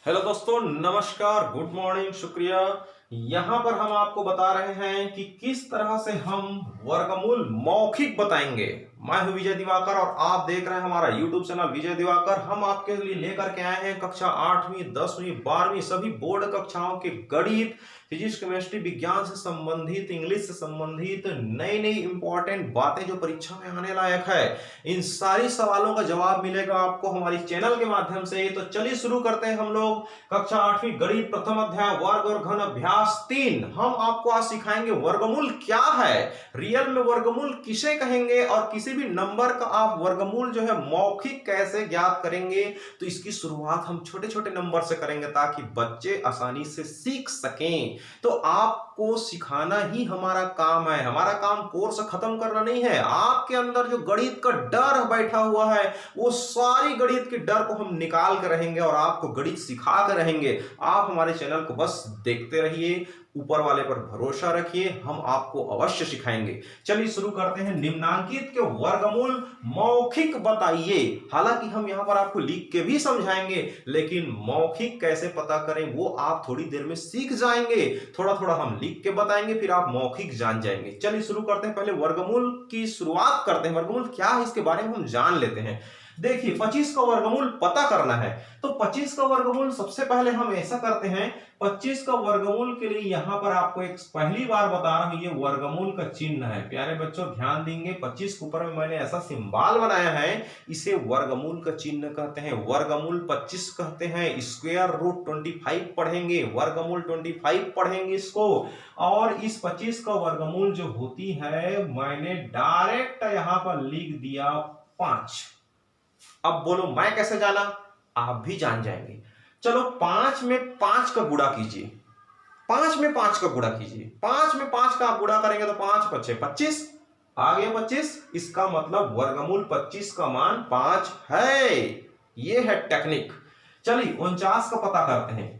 Hello दोस्तों, नमस्कार, good morning, शुक्रिया। यहाँ पर हम आपको बता रहे हैं कि किस तरह से हम वर्गमूल मौखिक बताएंगे। मैं हूं विजय दिवाकर और आप देख रहे हैं हमारा यूट्यूब चैनल विजय दिवाकर। हम आपके लिए लेकर के आए हैं कक्षा 8वीं 10वीं 12वीं सभी बोर्ड कक्षाओं के गणित, फिजिक्स, केमिस्ट्री, विज्ञान से संबंधित, इंग्लिश से संबंधित नई नई इंपॉर्टेंट बातें जो परीक्षा में आने लायक है, इन सारी सवालों का जवाब मिलेगा आपको हमारी चैनल के माध्यम से। तो चलिए शुरू करते हैं हम लोग कक्षा 8वीं गणित प्रथम अध्याय वर्ग और घन अभ्यास 3। हम आपको आज सिखाएंगे वर्गमूल क्या है, रियल में वर्गमूल किसे कहेंगे और किसी भी नंबर का आप वर्गमूल जो है मौखिक कैसे ज्ञात करेंगे। तो इसकी शुरुआत हम छोटे छोटे नंबर से करेंगे ताकि बच्चे आसानी से सीख सकें। तो आपको सिखाना ही हमारा काम है। हमारा काम कोर्स खत्म करना नहीं है। आपके अंदर जो गणित का डर बैठा हुआ है वो सारी गणित के डर को हम निकाल कर रहेंगे और आपको गणित सिखा कर रहेंगे। आप हमारे चैनल को बस देखते रहिए, ऊपर वाले पर भरोसा रखिए, हम आपको अवश्य सिखाएंगे। चलिए शुरू करते हैं। निम्नांकित के वर्गमूल मौखिक बताइए। हालांकि हम यहां पर आपको लिख के भी समझाएंगे, लेकिन मौखिक कैसे पता करें वो आप थोड़ी देर में सीख जाएंगे। थोड़ा थोड़ा हम लिख के बताएंगे, फिर आप मौखिक जान जाएंगे। चलिए शुरू करते हैं। पहले वर्गमूल की शुरुआत करते हैं। वर्गमूल क्या है इसके बारे में हम जान लेते हैं। देखिए, 25 का वर्गमूल पता करना है। तो 25 का वर्गमूल सबसे पहले हम ऐसा करते हैं, 25 का वर्गमूल के लिए यहां पर आपको एक पहली बार बता रहा हूं, ये वर्गमूल का चिन्ह है। प्यारे बच्चों ध्यान देंगे, 25 के ऊपर में मैंने ऐसा सिंबल बनाया है, इसे वर्गमूल का चिन्ह कहते हैं। वर्गमूल 25 कहते हैं। स्क्वायर रूट 25 पढ़ेंगे, वर्गमूल 25 पढ़ेंगे इसको। और इस 25 का वर्गमूल जो होती है, मैंने डायरेक्ट यहां पर लिख दिया 5। अब बोलो मैं कैसे जाना, आप भी जान जाएंगे। चलो 5 में 5 का गुणा कीजिए। 5 में 5 का गुणा कीजिए। 5 में 5 का आप गुणा करेंगे तो 5 5 25 आ गया 25। इसका मतलब वर्गमूल 25 का मान 5 है। ये है टेक्निक। चलिए 49 का पता करते हैं।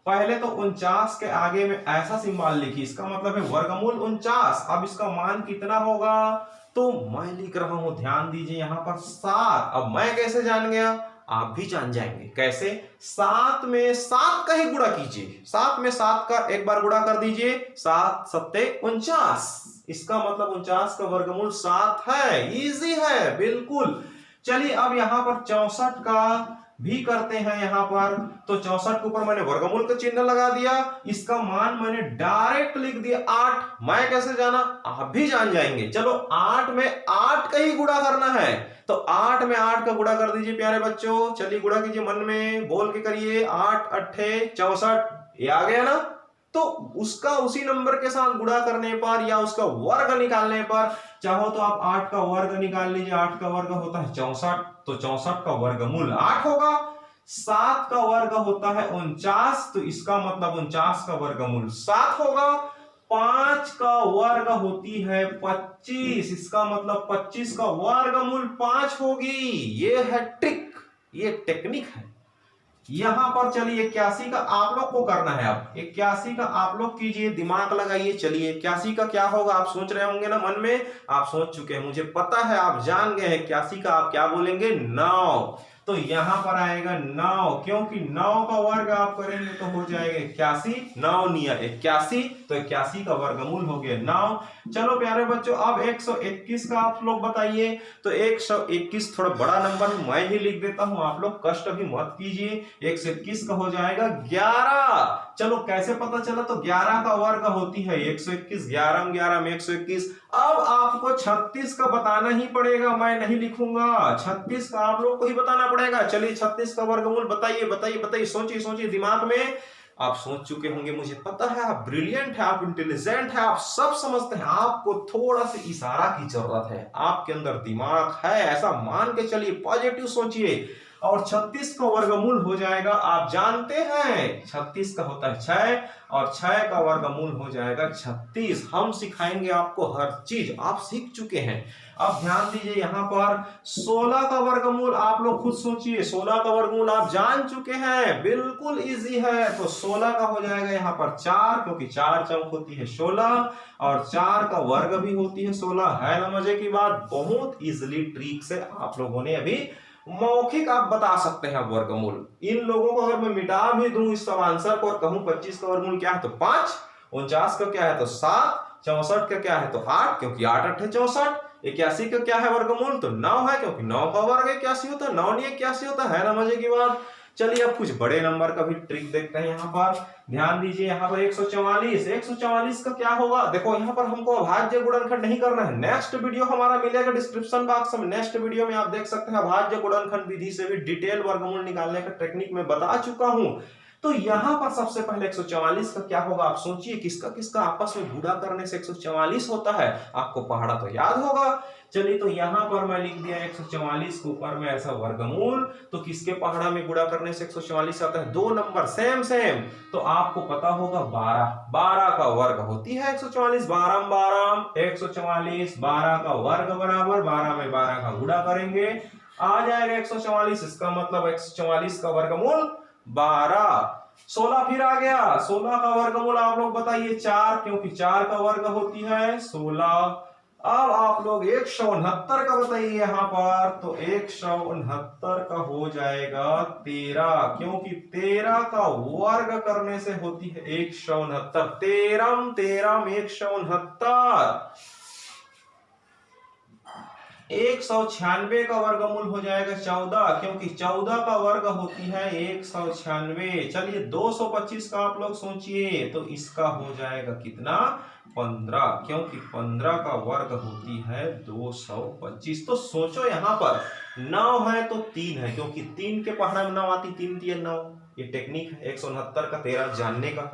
पहले तो 49 के आगे में ऐसा सिंबल लिखिए, इसका मतलब है वर्गमूल 49। अब इसका मान कितना होगा, तो मैं लिख रहा हूं, ध्यान दीजिए यहां पर 7। अब मैं कैसे जान गया, आप भी जान जाएंगे। कैसे, 7 में 7 का ही गुणा कीजिए। 7 में 7 का एक बार गुणा कर दीजिए, 7 सत्ते 49। इसका मतलब 49 का वर्गमूल 7 है। इजी है बिल्कुल। चलिए अब यहां पर 64 का भी करते हैं। यहां पर तो 64 के ऊपर मैंने वर्गमूल का चिन्ह लगा दिया। इसका मान मैंने डायरेक्ट लिख दिया 8। मैं कैसे जाना, आप भी जान जाएंगे। चलो 8 में 8 का ही गुणा करना है, तो 8 में 8 का गुणा कर दीजिए प्यारे बच्चों। चलिए गुणा कीजिए, मन में बोल के करिए। 8 8 64, ये आ गया ना। तो उसका उसी नंबर के साथ गुणा करने पर या उसका वर्ग निकालने पर, चाहो तो आप 8 का वर्ग निकाल लीजिए। 8 का वर्ग होता है 64, तो 64 का वर्गमूल 8 होगा। 7 का वर्ग होता है 49, तो इसका मतलब 49 का वर्गमूल 7 होगा। 5 का वर्ग होती है 25, इसका मतलब 25 का वर्गमूल 5 होगी। ये है ट्रिक, ये टेक्निक है। यहां पर चलिए 81 का आप लोग को करना है। अब 81 का आप लोग कीजिए, दिमाग लगाइए। चलिए 81 का क्या होगा, आप सोच रहे होंगे ना मन में, आप सोच चुके हैं, मुझे पता है, आप जान गए हैं। 81 का आप क्या बोलेंगे, 9। तो यहां पर आएगा 9, क्योंकि 9 का वर्ग आप करेंगे तो हो जाएगा 81। 9 निया 81, तो 81 का वर्गमूल हो गया 9। चलो प्यारे बच्चों, अब 121 का आप लोग बताइए। तो 121 थोड़ा बड़ा नंबर मैं ही लिख देता हूं, आप लोग कष्ट भी मत कीजिए। 121 का हो जाएगा 11। चलो कैसे पता चला, तो 11 का वर्ग होती है 121। 11 में 11 में 121। अब आपको 36 का बताना ही पड़ेगा, मैं नहीं लिखूंगा। 36 का आप लोग को ही बताना पड़ेगा। चलिए 36 का वर्गमूल बताइए बताइए बताइए, सोचिए सोचिए दिमाग में। आप सोच चुके होंगे, मुझे पता है, आप ब्रिलियंट है, आप इंटेलिजेंट है, आप सब समझते हैं। आपको थोड़ा सा इशारा की जरूरत है, आपके अंदर दिमाग है, ऐसा मान के चलिए, पॉजिटिव सोचिए। और 36 का वर्गमूल हो जाएगा, आप जानते हैं 36 का होता है 6, और 6 का वर्गमूल हो जाएगा 36। हम सिखाएंगे आपको हर चीज, आप सीख चुके हैं। अब ध्यान दीजिए यहां पर 16 का वर्गमूल आप लोग खुद सोचिए। 16 का वर्गमूल आप जान चुके हैं, बिल्कुल इजी है। तो 16 का हो जाएगा यहाँ पर 4, क्योंकि 4 चौक होती है 16, और 4 का वर्ग भी होती है 16। है ना मजे की बात, बहुत इजिली ट्रिक से आप लोगों ने अभी मौखिक आप बता सकते हैं वर्गमूल। इन लोगों को अगर मैं मिटा भी दूं इस सब आंसर को और कहूं 25 का वर्गमूल क्या है तो 5, 49 का क्या है तो 7, 64 का क्या है तो 8 क्योंकि 8 8 है 64, 81 का क्या है वर्गमूल तो 9 है क्योंकि 9 का वर्ग 81 होता है, 9 नहीं 81 होता है ना। मजे की बात। चलिए अब कुछ बड़े नंबर का भी ट्रिक देखते हैं। यहाँ पर ध्यान दीजिए, यहाँ पर 144, 144 का क्या होगा। देखो यहाँ पर हमको अभाज्य गुणनखंड नहीं करना है, नेक्स्ट वीडियो हमारा मिलेगा डिस्क्रिप्शन बॉक्स में, नेक्स्ट वीडियो में आप देख सकते हैं अभाज्य गुणनखंड विधि से भी डिटेल वर्गमूल निकालने का टेक्निक में बता चुका हूं। तो यहाँ पर सबसे पहले 144 का क्या होगा, आप सोचिए किसका किसका आपस में गुणा करने से 144 होता है, आपको पहाड़ा तो याद होगा। चलिए तो यहाँ पर मैं लिख दिया 144 के ऊपर में ऐसा वर्गमूल, तो किसके पहाड़ा में गुणा करने से 144 आता है, दो नंबर सेम सेम, तो आपको पता होगा 12, 12 का वर्ग होती है 144, 12 12 144, 12 का वर्ग बराबर 12 में 12 का गुणा करेंगे आ जाएगा 144, इसका मतलब 144 का वर्गमूल 12। 16 फिर आ गया, 16 का वर्गमूल आप लोग बताइए 4, क्योंकि 4 का वर्ग होती है 16। अब आप लोग 169 का बताइए यहाँ पर, तो 169 का हो जाएगा 13, क्योंकि 13 का वर्ग करने से होती है 169, 13 13 में 169। 196 का वर्गमूल हो जाएगा 14, क्योंकि 14 का वर्ग होती है 196। चलिए 225 का आप लोग सोचिए, तो इसका हो जाएगा कितना 15, क्योंकि 15 का वर्ग होती है 225। तो सोचो यहाँ पर 9 है तो 3 है, क्योंकि 3 के पहाड़ा में 9 आती, 3 3 9, ये टेक्निक है 169 का 13 जानने का।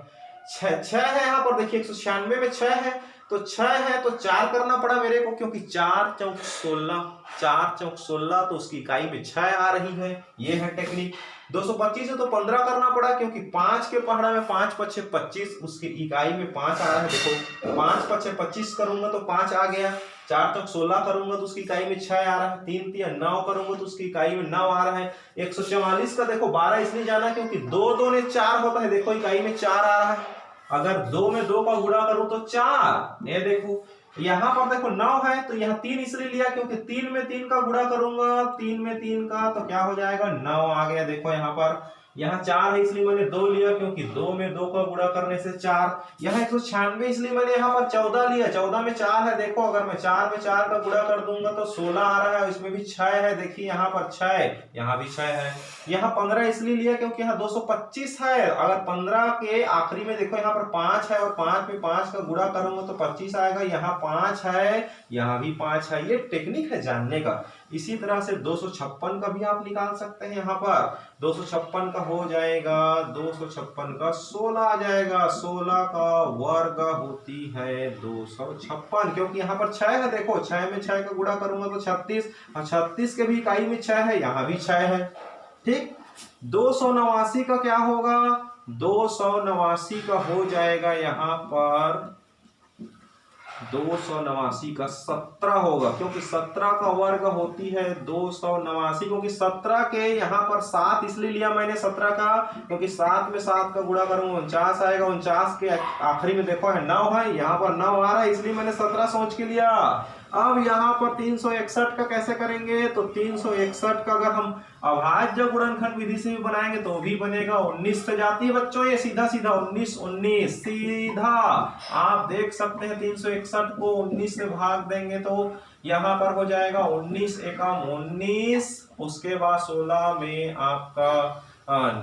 6 है यहाँ पर देखिए 196 में 6 है, तो 6 है तो 4 करना पड़ा मेरे को, क्योंकि 4 चौक 16, 4 चौक 16, तो उसकी इकाई में 6 आ रही है, ये है टेक्निक। 225 है तो 15 करना पड़ा, क्योंकि 5 के पहाड़ा में 5 5 25, उसकी इकाई में 5 आ रहा है। देखो 5 5 25 करूंगा तो 5 आ गया, 4 चौक 16 करूंगा तो उसकी इकाई में 6 आ रहा है, 3 3 9 करूंगा तो उसकी इकाई में 9 आ रहा है। 144 का देखो 12 इसलिए जाना क्योंकि 2 2 ने 4 होता है, देखो इकाई में 4 आ रहा है, अगर 2 में 2 का गुणा करूं तो 4, ये देखो यहाँ पर देखो 9 है तो यहाँ 3 इसलिए लिया क्योंकि 3 में 3 का गुणा करूंगा, 3 में 3 का तो क्या हो जाएगा 9 आ गया। देखो यहाँ पर यहाँ 4 है इसलिए मैंने 2 लिया, क्योंकि 2 में 2 का गुणा करने से 4। यहाँ 196 इसलिए मैंने यहाँ पर 14 लिया, 14 में 4 है, देखो अगर मैं 4 में 4 का गुणा कर दूंगा तो 16 आ रहा है, इसमें भी 6 है, देखिए यहाँ पर 6, यहाँ भी 6 है। यहाँ 15 इसलिए लिया क्योंकि यहाँ 225 है, अगर 15 के आखिरी में देखो यहाँ पर 5 है और 5 में 5 का गुणा करूंगा तो 25 आएगा, यहाँ 5 है, यहाँ भी 5 है, ये टेक्निक है जानने का। इसी तरह से 256 का भी आप निकाल सकते हैं। यहाँ पर 256 का हो जाएगा, 256 का 16 आ जाएगा, 16 का वर्ग होती है 256, क्योंकि यहाँ पर 6 है, देखो 6 में 6 का गुणा करूंगा तो 36, और 36 के भी इकाई में 6 है, यहाँ भी 6 है, ठीक। 289 का क्या होगा, 289 का हो जाएगा यहाँ पर 289 का 17 होगा, क्योंकि 17 का वर्ग होती है 289, क्योंकि 17 के यहाँ पर 7 इसलिए लिया मैंने 17 का, क्योंकि 7 में 7 का गुणा करूंगा 49 आएगा, 49 के आखिरी में देखो है 9 है, यहाँ पर 9 आ रहा है इसलिए मैंने 17 सोच के लिया। अब यहाँ पर 361 का कैसे करेंगे, तो 361 का अगर हम अभाज्य गुणनखंड विधि से भी बनाएंगे तो भी बनेगा, 19 से जाती है बच्चों, ये सीधा सीधा 19 19 सीधा आप देख सकते हैं। 361 को 19 से भाग देंगे तो यहाँ पर हो जाएगा 19 एकम 19, उसके बाद 16 में आपका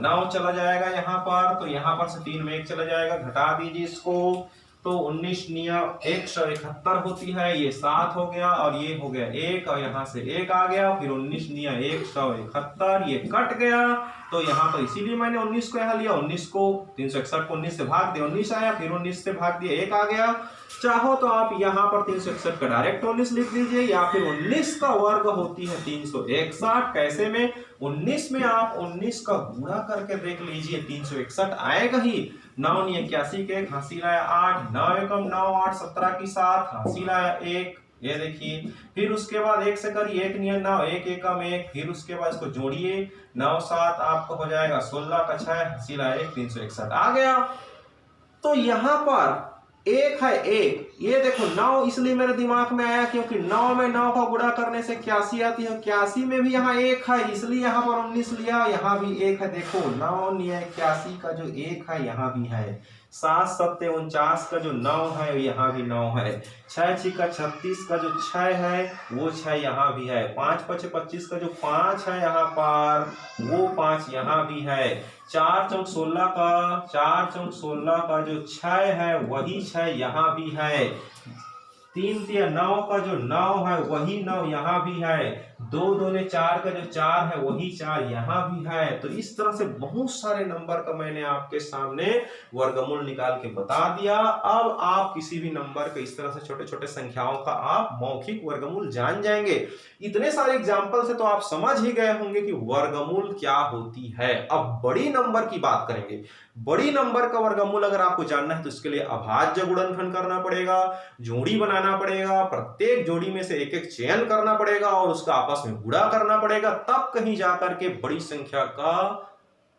9 चला जाएगा यहाँ पर, तो यहाँ पर से 3 में 1 चला जाएगा, घटा दीजिए इसको, तो 19 निया 171 होती है, ये 7 हो गया और ये हो गया 1 और यहाँ से 1 आ गया, फिर 19 निया 171, ये कट गया, तो यहाँ पर इसीलिए मैंने 19 को यहाँ लिया, 19 को 361 को 19 से भाग दिया, 19 आया, फिर 19 से भाग दिया 1 आ गया। चाहो तो आप यहाँ पर 361 का डायरेक्ट 19 लिख दीजिए, या फिर 19 का वर्ग होती है 361, कैसे में 19 में आप 19 का गुणा करके देख लीजिए, 361 आएगा ही। 9 81 के हासिल आया 8, 9 एकम 9 8 17 की 7 हासिल आया 1, ये देखिए, फिर उसके बाद 1 से करिए 1 नियन 9 1 एकम 1, फिर उसके बाद इसको जोड़िए 9 7 आपको हो जाएगा 16 का 6 हासिल आया 1, 361 आ गया। तो यहाँ पर एक है एक, ये देखो 9 इसलिए मेरे दिमाग में आया क्योंकि 9 में 9 का गुणा करने से 81 आती है, 81 में भी यहाँ एक है इसलिए यहाँ पर 19 लिया, यहाँ भी एक है। देखो 9 × 81 का जो एक है यहाँ भी है, 7 × 7 = 49 का जो 9 है यहाँ भी 9 है, 6 × 6 = 36 का जो 6 है वो 6 यहाँ भी है, 5 × 5 = 25 का जो 5 है यहाँ पर वो 5 यहाँ भी है, 4 × 16 का जो 6 है वही 6 यहाँ भी है, 3 × 9 का जो 9 है वही 9 यहाँ भी है, 2 × 2 = 4 का जो 4 है वही 4 यहाँ भी है। तो इस तरह से बहुत सारे नंबर का मैंने आपके सामने वर्गमूल निकाल के बता दिया। अब आप किसी भी नंबर के इस तरह से छोटे छोटे संख्याओं का आप मौखिक वर्गमूल जान जाएंगे। इतने सारे एग्जाम्पल से तो आप समझ ही गए होंगे कि वर्गमूल क्या होती है। अब बड़ी नंबर की बात करेंगे। बड़ी नंबर का वर्गमूल अगर आपको जानना है तो इसके लिए अभाज्य गुणनफल करना पड़ेगा, जोड़ी बनाना पड़ेगा, प्रत्येक जोड़ी में से एक एक चयन करना पड़ेगा और उसका आपस में गुणा करना पड़ेगा, तब कहीं जाकर के बड़ी संख्या का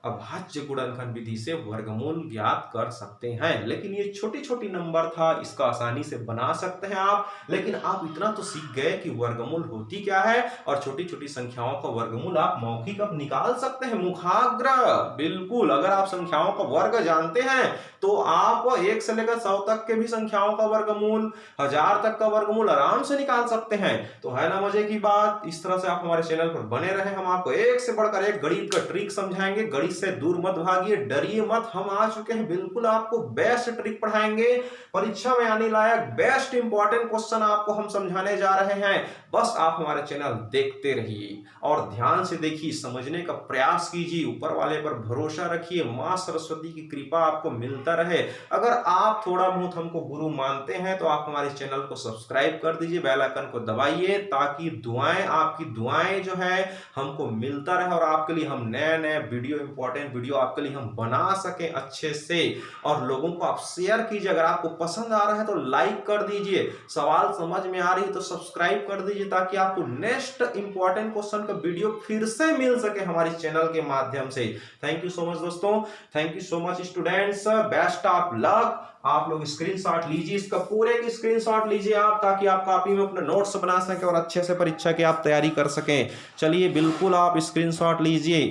अभाज्य गुणनफल विधि से वर्गमूल ज्ञात कर सकते हैं। लेकिन ये छोटी छोटी नंबर था, इसका आसानी से बना सकते हैं आप। लेकिन आप इतना तो सीख गए कि वर्गमूल होती क्या है और छोटी छोटी संख्याओं का वर्गमूल आप मौखिक अब निकाल सकते हैं। मुखाग्र, बिल्कुल। अगर आप संख्याओं का वर्ग जानते हैं तो आप 1 से लेकर 100 तक के भी संख्याओं का वर्गमूल, 1000 तक का वर्गमूल आराम से निकाल सकते हैं। तो है ना मजे की बात। इस तरह से आप हमारे चैनल पर बने रहे, हम आपको एक से बढ़कर एक गणित का ट्रिक समझाएंगे। गणित से दूर मत भागिए, डरिए मत, हम आ चुके हैं, बिल्कुल आपको बेस्ट ट्रिक पढ़ाएंगे। परीक्षा में आने लायक बेस्ट इंपॉर्टेंट क्वेश्चन आपको हम समझाने जा रहे हैं। बस आप हमारे चैनल देखते रहिए और ध्यान से देखिए, समझने का प्रयास कीजिए, ऊपर वाले पर भरोसा रखिए, मां सरस्वती की कृपा आपको मिलता रहे। अगर आप थोड़ा बहुत हमको गुरु मानते हैं तो आप हमारे चैनल को सब्सक्राइब कर दीजिए, बेल आइकन को दबाइए, ताकि दुआएं, आपकी दुआएं जो है हमको मिलता रहे और आपके लिए हम नए नए वीडियो, इंपॉर्टेंट वीडियो आपके लिए हम बना सकें अच्छे से। और लोगों को आप शेयर कीजिए, अगर आपको पसंद आ रहा है तो लाइक कर दीजिए, सवाल समझ में आ रही है तो सब्सक्राइब कर दीजिए, ताकि आपको नेक्स्ट इंपॉर्टेंट क्वेश्चन का वीडियो फिर से मिल सके हमारे चैनल के माध्यम से। थैंक यू सो मच दोस्तों, thank you so much students, best of luck. आप लोग स्क्रीनशॉट लीजिए, इसका पूरे की स्क्रीनशॉट लीजिए आप, ताकि आप कॉपी में अपने नोट्स बना सकें और अच्छे से परीक्षा की आप तैयारी कर सकें। चलिए बिल्कुल आप स्क्रीनशॉट लीजिए।